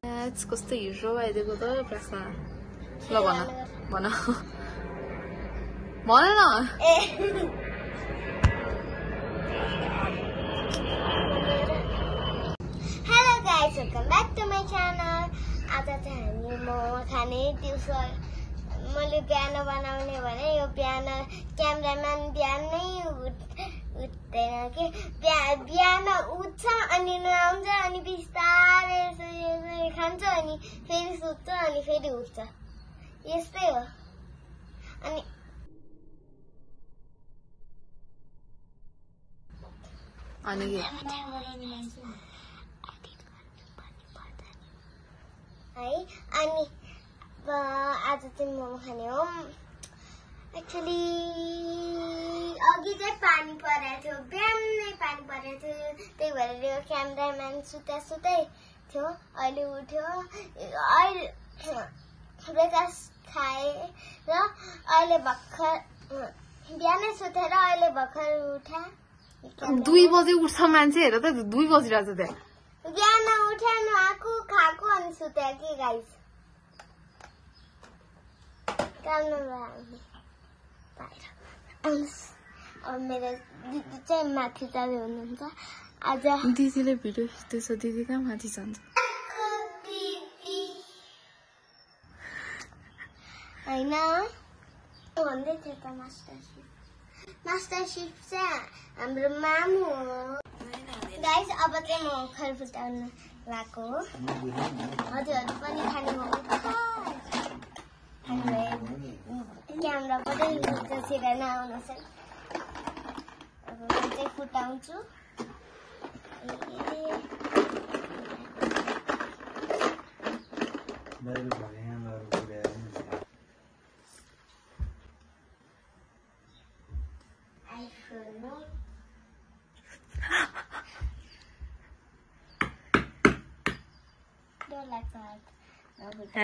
कस्तो हिरो आइदिएको त प्रश्न ल भन भन भन न Hello guys, welcome back to my channel. आज चाहिँ हामी मोमो खाने दिउँसो मैले बिहान बनाउने भने यो बिहान क्यामेराम्यान बिहानै उठ्दैन कि बिहान उठ्छ अनि नुहाउँछ अनि बिस्तारै खान्छ अनि फेरि सुत्छ अनि फेरि उठ्छ यस्तै हो अनि अनि है अनि आज चाहिँ मोमो खाने हो एक्चुअली अघि चाहिँ पानी परेको थियो बिहानै पानी परेको थियो त्यही भएर यो क्यामेराम्यान सुतै थियो अहिले उठ्यो अहिले ब्रेकफास्ट खाए र अहिले भर्खर बिहानै सुतेर अहिले भर्खर उठा 2 बजे उठ्छ मान्छे हेर त 2 बजिरहेछ त्यहाँ बिहान उठ्या नुहाएको खाएको अनि सुत्या कि गाइस काम अब मेरो दिदी चाहिँ माथि जाँदै हुनुहुन्छ आज दिदीले भिडियो खिच्दैछ दिदी कहाँ माथि जान्छ होइन भन्दै थियो त मास्टर सिफ चाहिँ हाम्रो मामु हो गाइस अब चाहिँ म खर फुटाउन लागेको हो हजुरहरू पनि खाने हो क्यामेरा पनि जसरी नआउनुहोस् अब म चाहिँ फुटाउँछु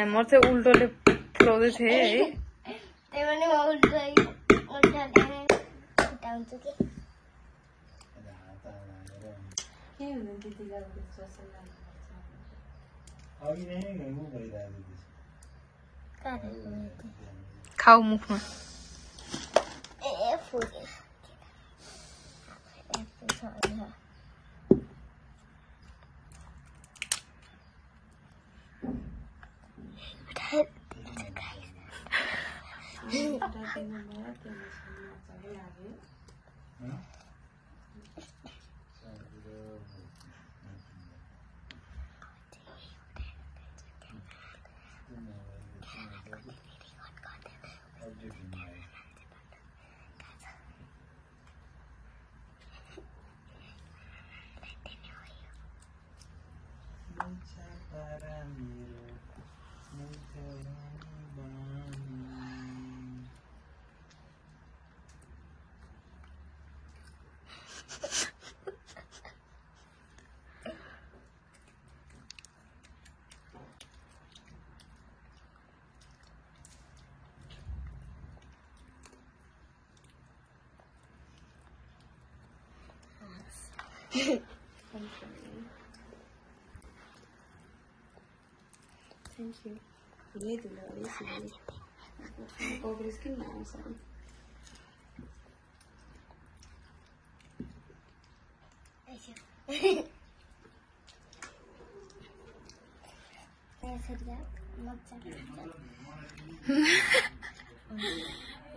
म चाहिँ उल्टोले फुटाउँदै थिएँ है त्यही पनि म उल्टोले फुटाउँछु कि खाऊ मुखमा ए फुट्यो Thank you. Really lovely. Over the skin now, sorry.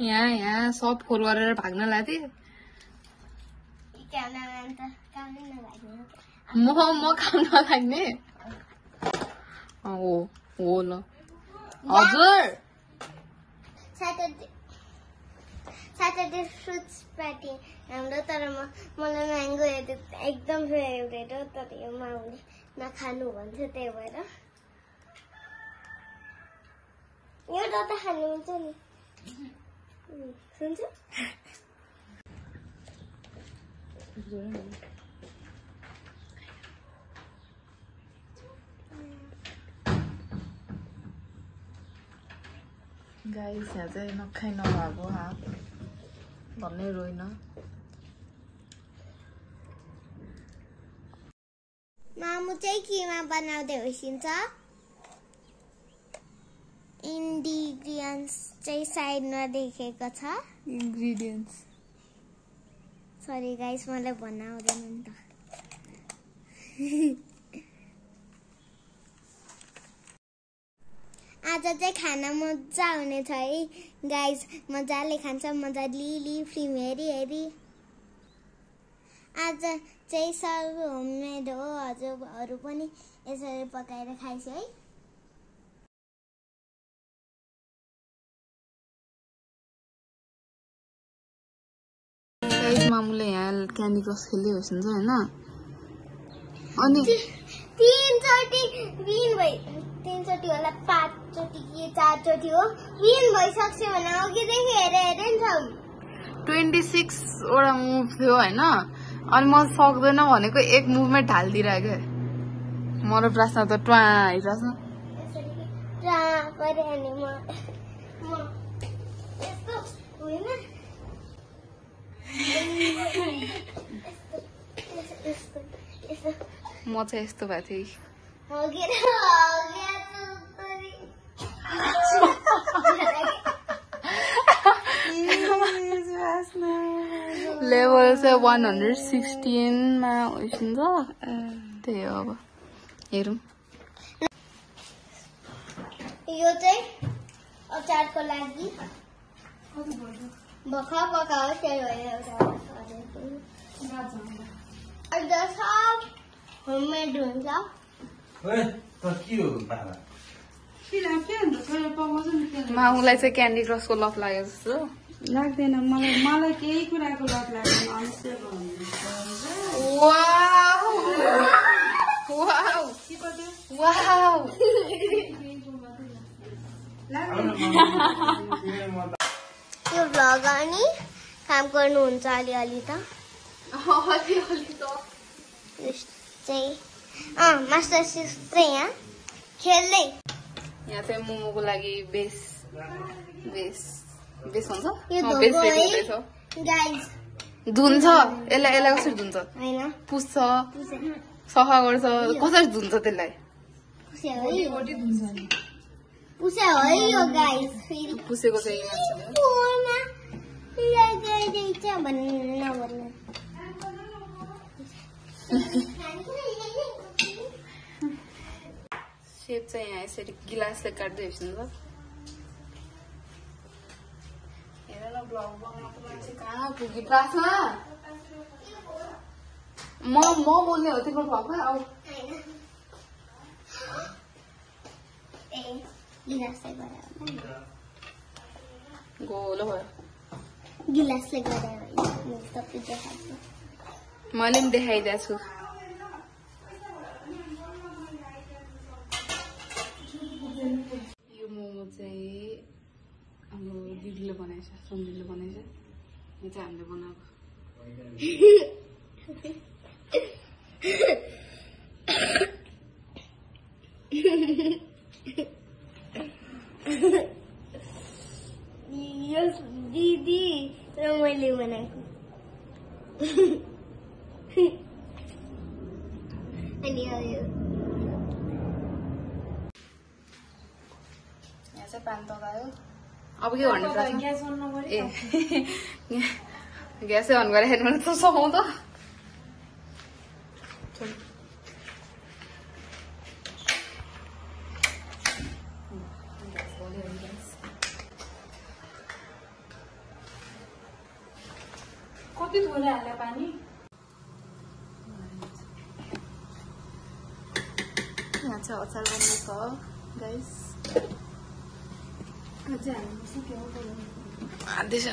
यहाँ सब फोहोर गरेर भाग्न लाथे म काम नलाग्ने हो ल हजुर Saturday fruits party हाम्रो तर मलाई म्याङ्गो एकदम फेभरेट हो तर यो माउले नखानु भन्छ त्यही भएर एउटा त खानु हुन्छ नि सुन्छ गाइस यहाँ चाहिँ नखाइ नभएको हात भन्नै रोइन मामु चाहिँ केमा बनाउँदै होसिन्छ इन्ग्रिडियन्ट्स चाहिँ साइडमा देखेको छ इन्ग्रिडियन्ट्स सरी गाइस मलाई भन्न आउँदैन नि त आज चाहिँ खाना मजा हुनेछ है गाइस मजाले खान्छ मजाले लिली फिल्म हेरी आज चाहिँ सब होममेड हो हजुरहरू पनि यसरी पकाएर खाइस है मामुले यहाँ क्यान्डी क्रस खेल्दै बस्नुहुन्छ हैन अनि तीनचोटि होला 5 चोटि कि 4 चोटि हो विन भइसक्छ भने अघिदेखि हेरे नि 26 वटा मुभ थियो हैन अनि म सक्दैन भनेको एक मुभमै ढाल्दिरा के मेरो प्रश्न त ट्वा आइराछ ट्रा गरे अनि म यस्तो होइन म चाहिँ यस्तो भएको थिएँ लेभल चाहिँ 116 मा हुन्छ त्यही हो अब हेरौँ यो चाहिँ अचारको लागि भर्खर पकाओस् त्यो सब होममेड हुन्छ मामुलाई चाहिँ क्यान्डी क्रसको लफ लाग्यो जस्तो लाग्दैन मलाई केही कुराको लत लाग्दैन अनिश्चय यो भ्लग अनि काम गर्नुहुन्छ अलिअलि त चाहिँ मास्टर सेफ चाहिँ यहाँ खेल्दै यहाँ चाहिँ मोमोको लागि बेस हुन्छ गाइस धुन्छ यसलाई कसरी धुन्छ हैन पुस्छ सफा गर्छ कसरी धुन्छ त्यसलाई पुसे हो यो गाइस फेरि पुसेको चाहिँ फोनमा लगाइदिन्छ भन्नु सेप चाहिँ यहाँ यसरी गिलासले काट्दै हेर्नु हेर न ब्लग बनाउनको मान्छे कहाँ पुगिरहेछ म बोल्ने हो तिम्रो भ्लगमा आऊ गोलो भयो गिलासले गरेर मैले पनि देखाइदिएको छु यो मोमो चाहिँ हाम्रो दिदीले बनाएछ सन्जीले बनाएछ यो चाहिँ हामीले बनाएको यो दिदी र मैले बनाएको अनि यहाँ चाहिँ पानी ततायो अब के भन्नु ए ग्यासै अन गरेर हेर्नु त सघाउ त कति थोरै हाल्यो पानी यहाँ चाहिँ अचार बन्नु छ गाइस हाल्दैछ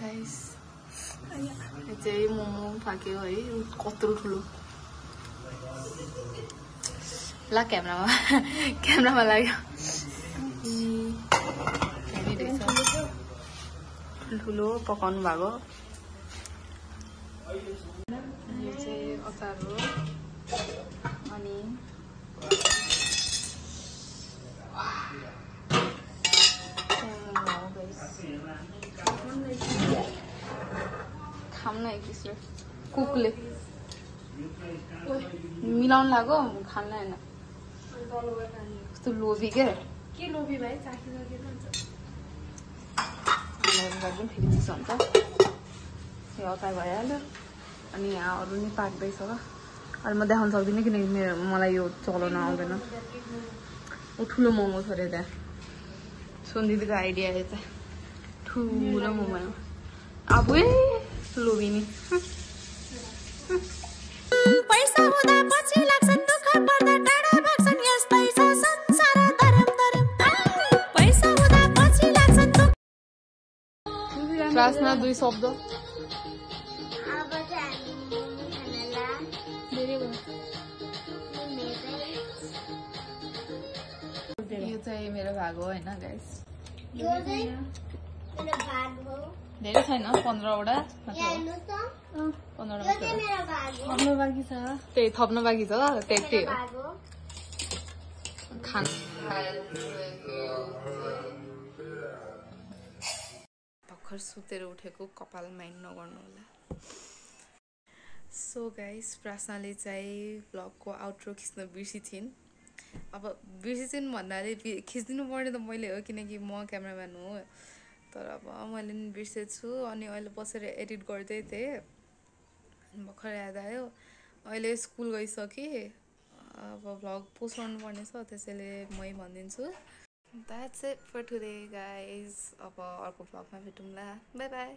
गाइस यो चाहिँ मोमो फाक्यो है कत्रो ठुलो ल क्यामेरामा लाग्यो ठुलो पकाउनु भएको यो चाहिँ अचार हो अनि खाऊँ न एक दूसरे कुकले मिलाउनु लाग्यो खान्न होइन कस्तो लोभी के लोभी भाइ चाखिसकेन पनि फेरि मिस हुन्छ यो अचार भइहाल्यो अनि यहाँ अरू नि पाक्दैछ अहिले म देखाउन सक्दिनँ किनकि मलाई यो चलाउन आउँदैन ऊ ठुलो मोमो छ अरे त्यहाँ सुन्दिदीको आइडिया यो चाहिँ ठुलो मोमो अब लोभिनी पैसा हुँदा पछि लाग्छन् दुःख पर्दा टाढा भाग्छन् यस्तै छ संसार धरम धरम पैसा हुँदा पछि लाग्छन् क्लासमा 2 शब्द अब चाहिँ हामी मोमो खानला धेरै भयो मेरो यो चाहिँ मेरो भाग हो होइन गाइस यो चाहिँ मेरो भाग हो धेरै छैन 15 वटा यहाँ हेर्नुहोस् त 15 यो चाहिँ मेरो भाग हो थप्नु बाँकी छ त्यही थप्न बाँकी छ त्यही मेरो हो भाग हो खान भर्खर सुतेर उठेको कपाल माइन्ड नगर्नु होला सो गाइस प्रार्थनाले चाहिँ भ्लगको आउट्रो खिच्न बिर्सिथिन् अब बिर्सिथिन् भन्नाले खिचिदिनु पर्ने त मैले हो किनकि म क्यामेराम्यान हो तर अब मैले नि बिर्सेछु अनि अहिले बसेर एडिट गर्दै थिएँ भर्खर याद आयो अहिले स्कुल गइसकेँ अब भ्लग पोस्ट गर्नुपर्ने छ त्यसैले मै भनिदिन्छु that's it for today guys अब अर्को भ्लगमा भेटौँला बाई बाई